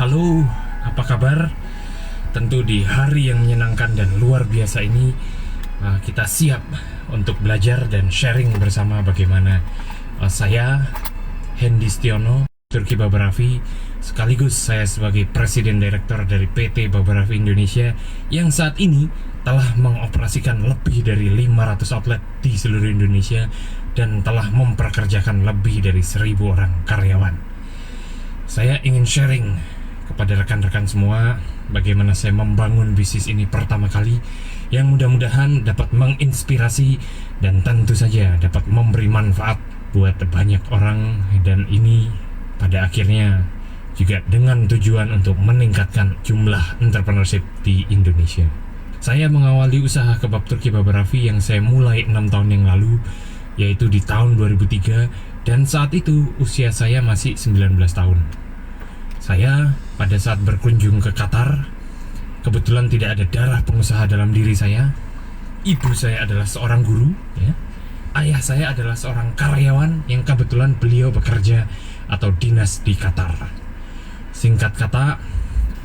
Halo, apa kabar? Tentu di hari yang menyenangkan dan luar biasa ini kita siap untuk belajar dan sharing bersama bagaimana saya, Hendy Stiono, Turki Baba Raffi, sekaligus saya sebagai Presiden Direktur dari PT Baba Raffi Indonesia yang saat ini telah mengoperasikan lebih dari 500 outlet di seluruh Indonesia dan telah memperkerjakan lebih dari 1.000 orang karyawan. Saya ingin sharing kepada rekan-rekan semua bagaimana saya membangun bisnis ini pertama kali, yang mudah-mudahan dapat menginspirasi dan tentu saja dapat memberi manfaat buat banyak orang, dan ini pada akhirnya juga dengan tujuan untuk meningkatkan jumlah entrepreneurship di Indonesia. Saya mengawali usaha kebab Turki Baba Raffi yang saya mulai 6 tahun yang lalu, yaitu di tahun 2003, dan saat itu usia saya masih 19 tahun. Saya pada saat berkunjung ke Qatar, kebetulan tidak ada darah pengusaha dalam diri saya. Ibu saya adalah seorang guru, ya. Ayah saya adalah seorang karyawan yang kebetulan beliau bekerja atau dinas di Qatar. Singkat kata,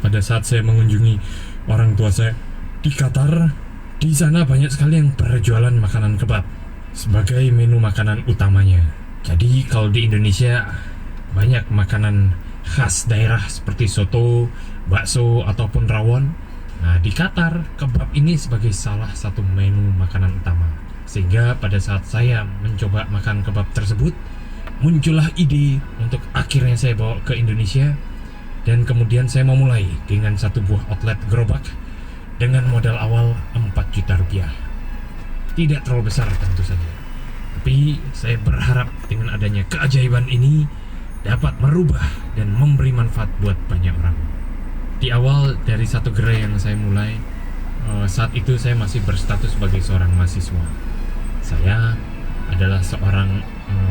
pada saat saya mengunjungi orang tua saya di Qatar, di sana banyak sekali yang berjualan makanan kebab sebagai menu makanan utamanya. Jadi kalau di Indonesia banyak makanan khas daerah seperti soto, bakso, ataupun rawon. Nah, di Qatar, kebab ini sebagai salah satu menu makanan utama. Sehingga pada saat saya mencoba makan kebab tersebut, muncullah ide untuk akhirnya saya bawa ke Indonesia. Dan kemudian saya memulai dengan satu buah outlet gerobak dengan modal awal 4 juta rupiah. Tidak terlalu besar tentu saja, tapi saya berharap dengan adanya keajaiban ini dapat merubah dan memberi manfaat buat banyak orang. Di awal dari satu gerai yang saya mulai, saat itu saya masih berstatus sebagai seorang mahasiswa. Saya adalah seorang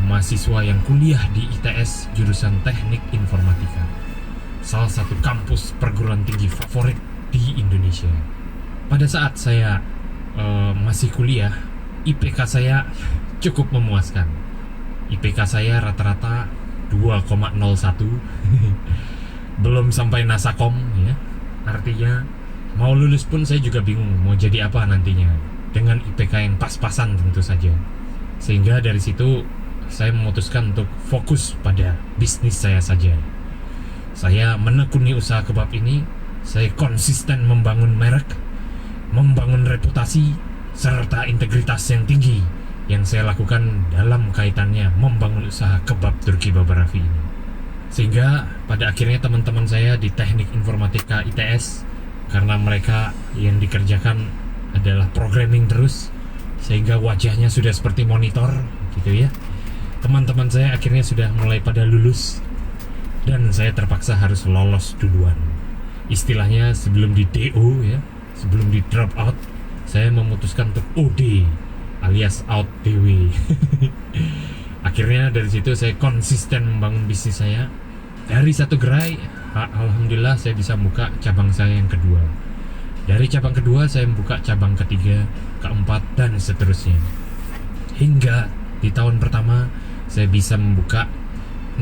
mahasiswa yang kuliah di ITS jurusan Teknik Informatika, salah satu kampus perguruan tinggi favorit di Indonesia. Pada saat saya masih kuliah, IPK saya cukup memuaskan. IPK saya rata-rata 2,01 belum sampai nasakom, ya. Artinya mau lulus pun saya juga bingung mau jadi apa nantinya dengan IPK yang pas-pasan tentu saja. Sehingga dari situ saya memutuskan untuk fokus pada bisnis saya saja. Saya menekuni usaha kebab ini. Saya konsisten membangun merek, membangun reputasi, serta integritas yang tinggi yang saya lakukan dalam kaitannya membangun usaha kebab Turki Baba Raffi ini. Sehingga pada akhirnya teman-teman saya di Teknik Informatika ITS, karena mereka yang dikerjakan adalah programming terus, sehingga wajahnya sudah seperti monitor gitu ya. Teman-teman saya akhirnya sudah mulai pada lulus, dan saya terpaksa harus lolos duluan. Istilahnya sebelum di DO, ya, sebelum di drop out, saya memutuskan untuk OD alias out DW. Akhirnya dari situ saya konsisten membangun bisnis saya. Dari satu gerai, alhamdulillah saya bisa buka cabang saya yang kedua. Dari cabang kedua saya membuka cabang ketiga, keempat, dan seterusnya. Hingga di tahun pertama saya bisa membuka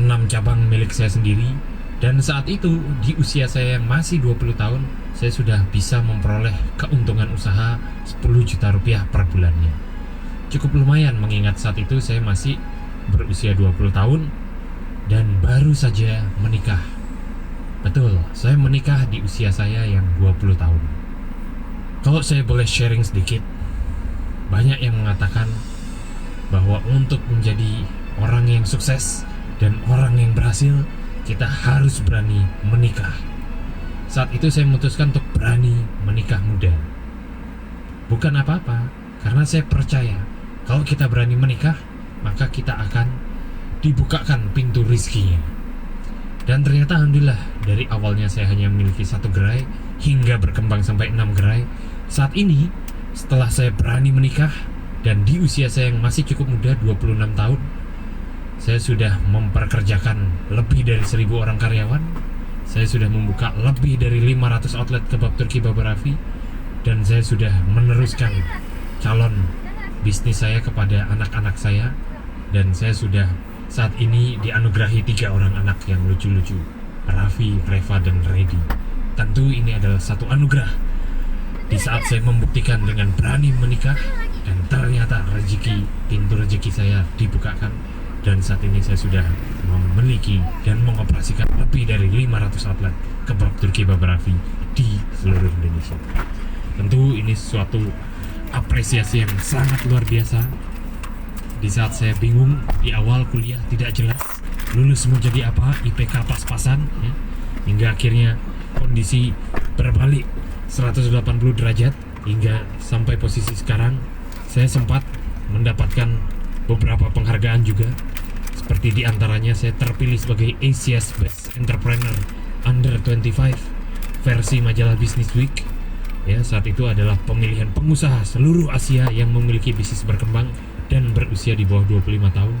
6 cabang milik saya sendiri. Dan saat itu di usia saya yang masih 20 tahun, saya sudah bisa memperoleh keuntungan usaha 10 juta rupiah per bulannya. Cukup lumayan mengingat saat itu saya masih berusia 20 tahun dan baru saja menikah. Betul, saya menikah di usia saya yang 20 tahun. Kalau saya boleh sharing sedikit, banyak yang mengatakan bahwa untuk menjadi orang yang sukses dan orang yang berhasil, kita harus berani menikah. Saat itu saya memutuskan untuk berani menikah muda. Bukan apa-apa, karena saya percaya kalau kita berani menikah, maka kita akan dibukakan pintu rizkinya. Dan ternyata alhamdulillah, dari awalnya saya hanya memiliki satu gerai hingga berkembang sampai 6 gerai. Saat ini, setelah saya berani menikah dan di usia saya yang masih cukup muda, 26 tahun, saya sudah memperkerjakan lebih dari 1.000 orang karyawan. Saya sudah membuka lebih dari 500 outlet kebab Turki Baba Raffi, dan saya sudah meneruskan calon bisnis saya kepada anak-anak saya, dan saya sudah saat ini dianugerahi 3 orang anak yang lucu-lucu. Raffi, Reva, dan Reddy. Tentu ini adalah satu anugerah di saat saya membuktikan dengan berani menikah dan ternyata pintu rezeki saya dibukakan, dan saat ini saya sudah memiliki dan mengoperasikan lebih dari 500 outlet kebab Turki Baba Raffi di seluruh Indonesia. Tentu ini suatu apresiasi yang sangat luar biasa. Di saat saya bingung di awal kuliah, tidak jelas lulus mau jadi apa, IPK pas-pasan ya, hingga akhirnya kondisi berbalik 180 derajat hingga sampai posisi sekarang. Saya sempat mendapatkan beberapa penghargaan juga, seperti diantaranya saya terpilih sebagai Asia's Best Entrepreneur Under 25 versi majalah Business Week. Ya, saat itu adalah pemilihan pengusaha seluruh Asia yang memiliki bisnis berkembang dan berusia di bawah 25 tahun.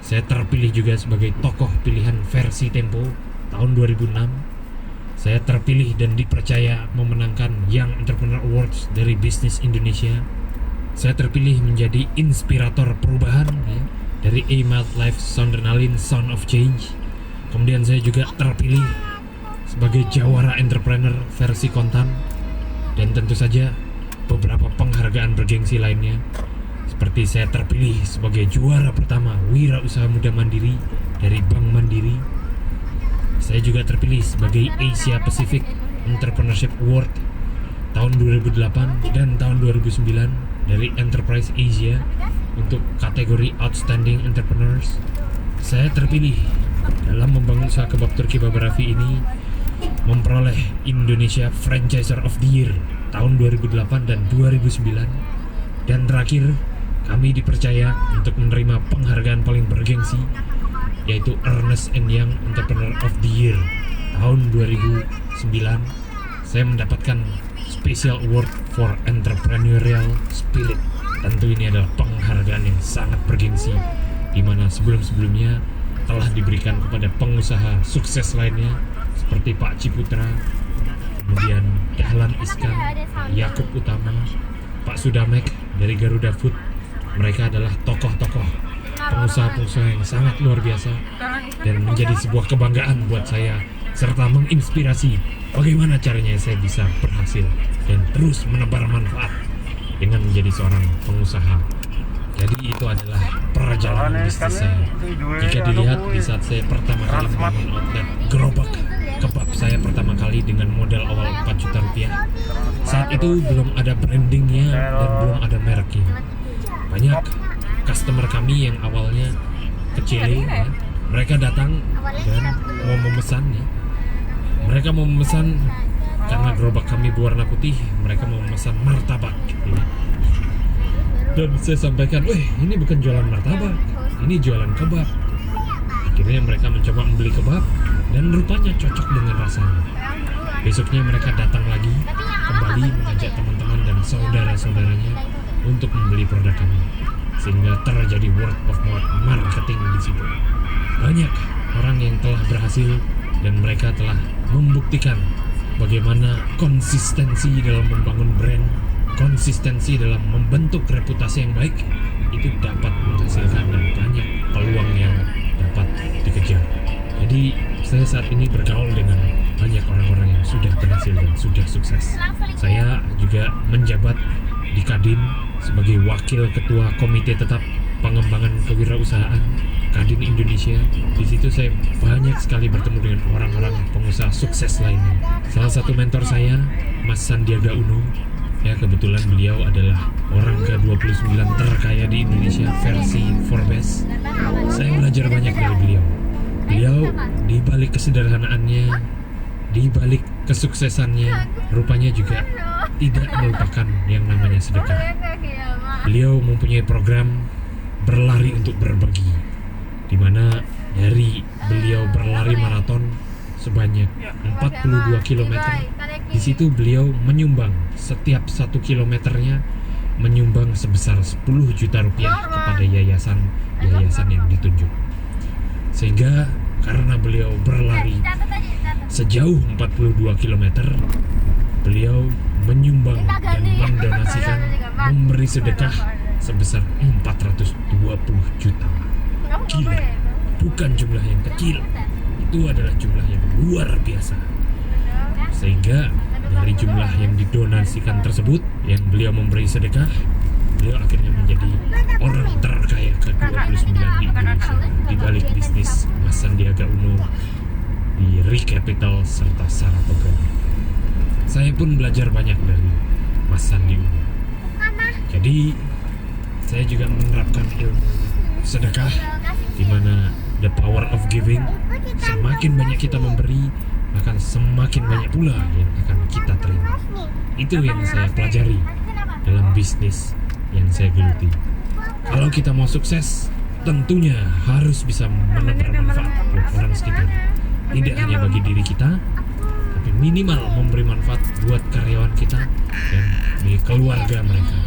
Saya terpilih juga sebagai tokoh pilihan versi Tempo tahun 2006. Saya terpilih dan dipercaya memenangkan Young Entrepreneur Awards dari Business Indonesia. Saya terpilih menjadi inspirator perubahan ya, dari A-Malt Life Sondernalin Sound of Change. Kemudian saya juga terpilih sebagai Jawara Entrepreneur versi Kontan. Dan tentu saja beberapa penghargaan bergengsi lainnya, seperti saya terpilih sebagai juara pertama Wira Usaha Muda Mandiri dari Bank Mandiri. Saya juga terpilih sebagai Asia Pacific Entrepreneurship Award tahun 2008 dan tahun 2009 dari Enterprise Asia untuk kategori Outstanding Entrepreneurs. Saya terpilih dalam membangun usaha kebab Turki Baba Raffi ini, memperoleh Indonesia Franchiser of the Year tahun 2008 dan 2009. Dan terakhir, kami dipercaya untuk menerima penghargaan paling bergengsi, yaitu Ernst & Young Entrepreneur of the Year tahun 2009. Saya mendapatkan Special Award for Entrepreneurial Spirit. Tentu ini adalah penghargaan yang sangat bergengsi, di mana sebelum-sebelumnya telah diberikan kepada pengusaha sukses lainnya seperti Pak Ciputra, kemudian Dahlan Iskan, Yakub Utama, Pak Sudamek dari Garuda Food. Mereka adalah tokoh-tokoh pengusaha-pengusaha yang sangat luar biasa dan menjadi sebuah kebanggaan buat saya, serta menginspirasi bagaimana caranya saya bisa berhasil dan terus menebar manfaat dengan menjadi seorang pengusaha. Jadi itu adalah perjalanan bisnis saya. Jika dilihat di saat saya pertama kali membangun outlet gerobak kebab saya pertama kali dengan modal awal 4 juta rupiah, saat itu belum ada brandingnya dan belum ada mereknya. Banyak customer kami yang awalnya kecil ya, mereka datang dan mau memesan ya. Mereka mau memesan karena gerobak kami berwarna putih, mereka mau memesan martabak ya. Dan saya sampaikan, ini bukan jualan martabak, ini jualan kebab. Akhirnya mereka mencoba membeli kebab dan rupanya cocok dengan rasanya. Besoknya mereka datang lagi, kembali mengajak teman-teman dan saudara-saudaranya untuk membeli produk kami, sehingga terjadi word of mouth marketing di situ. Banyak orang yang telah berhasil dan mereka telah membuktikan bagaimana konsistensi dalam membangun brand, konsistensi dalam membentuk reputasi yang baik itu dapat menghasilkan dan banyak peluang yang dapat dikejar. Jadi saya saat ini bergaul dengan banyak orang-orang yang sudah berhasil dan sudah sukses. Saya juga menjabat di Kadin sebagai Wakil Ketua Komite Tetap Pengembangan Kewirausahaan Kadin Indonesia. Di situ saya banyak sekali bertemu dengan orang-orang pengusaha sukses lainnya. Salah satu mentor saya, Mas Sandiaga Uno. Ya, kebetulan beliau adalah orang ke-29 terkaya di Indonesia versi Forbes. Saya belajar banyak dari beliau. Beliau di balik kesederhanaannya, di balik kesuksesannya, rupanya juga tidak melupakan yang namanya sedekah. Beliau mempunyai program berlari untuk berbagi, di mana dari beliau berlari maraton sebanyak 42 km. Di situ beliau menyumbang setiap 1 kilometernya menyumbang sebesar 10 juta rupiah kepada yayasan yang ditunjuk. Sehingga karena beliau berlari sejauh 42 km, beliau menyumbang dan mendonasikan, memberi sedekah sebesar 420 juta. Gila, bukan jumlah yang kecil. itu adalah jumlah yang luar biasa. Sehingga dari jumlah yang didonasikan tersebut, yang beliau memberi sedekah, beliau akhirnya menjadi orang terkaya ke-29 di Indonesia di balik bisnis Mas Sandiaga Uno di Recapital serta Saratoga. Saya pun belajar banyak dari Mas Sandi Uno. Jadi saya juga menerapkan ilmu sedekah, di mana the power of giving. Semakin banyak kita memberi, akan semakin banyak pula yang akan kita terima. Itu yang saya pelajari dalam bisnis yang saya geluti. Kalau kita mau sukses, tentunya harus bisa menebar manfaat buat orang sekitar. Tidak hanya bagi diri kita, tapi minimal memberi manfaat buat karyawan kita dan di keluarga mereka.